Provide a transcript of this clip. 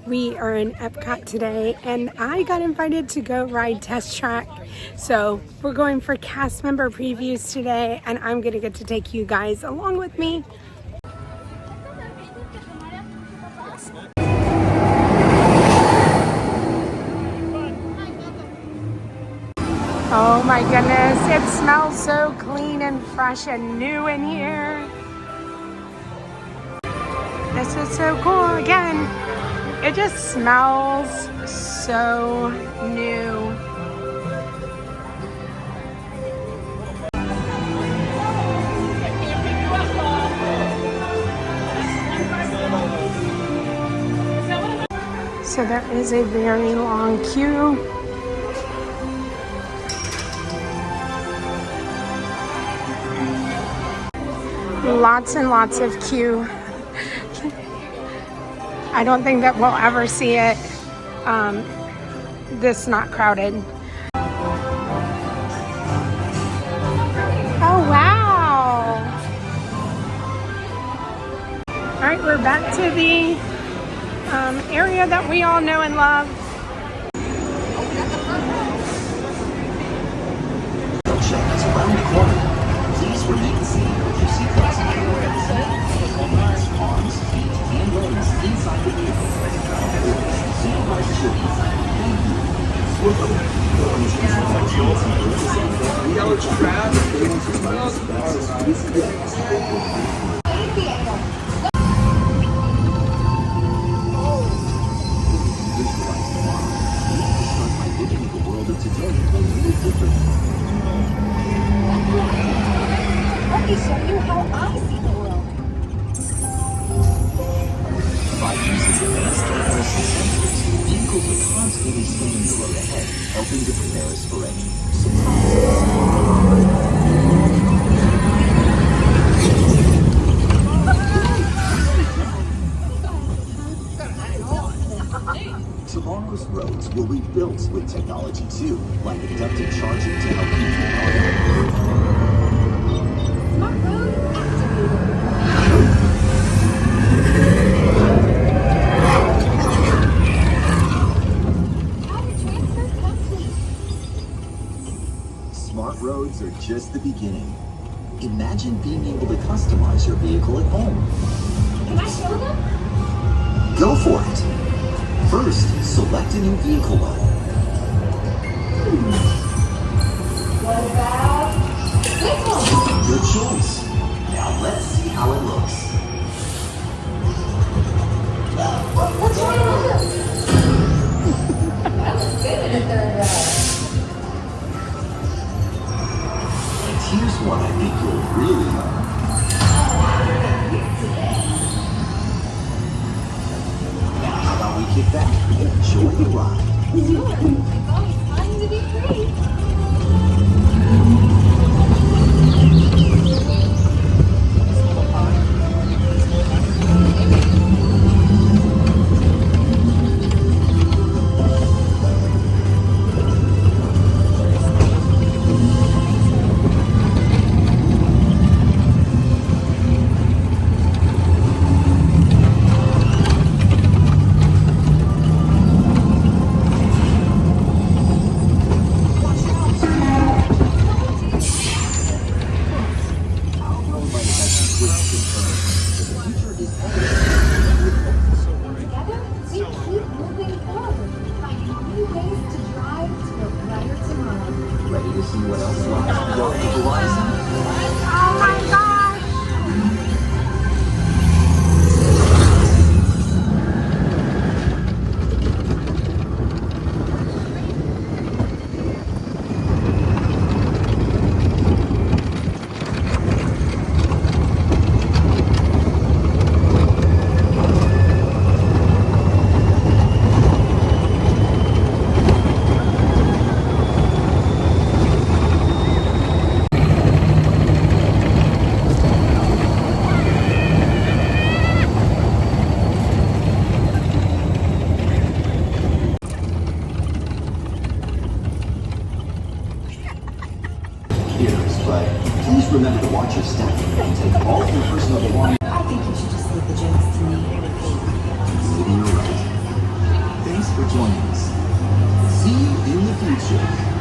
We are in Epcot today and I got invited to go ride Test Track. So we're going for cast member previews today and I'm gonna get to take you guys along with me. Oh my goodness, it smells so clean and fresh and new in here. This is so cool. Again, it just smells so new. So there is a very long queue. Lots and lots of queue. I don't think that we'll ever see it this not crowded. Oh, wow. All right, we're back to the area that we all know and love. Around the corner. Please remain seated with your seatbelts secured. Arms, feet, and legs inside the vehicle. Supervised children. Thank you. Let me show you how I see the world. By using advanced cameras and sensors, vehicles are constantly scanning the road ahead, helping to prepare us for any surprises. Tomorrow's roads will be built with technology too, like inductive charging to help keep you powered. Smart road activated. Power transfer complete. Smart roads are just the beginning. Imagine being able to customize your vehicle at home. Can I show them? Go for it. First, select a new vehicle model. What about this one? Good choice. Now let's see how it looks. What's wrong with this? That looks good in a third row. And here's one I think you'll really love. Now how about we kick back and enjoy the ride? Sure. It's always fun to be free. Together, we keep moving forward, finding new ways to drive to a brighter tomorrow. Ready to see what else lies beyond the horizon? Oh my gosh. But please remember to watch your step and take all of your personal belongings. I think you should just leave the jokes to me. Maybe you're right. joining us. See you in the future.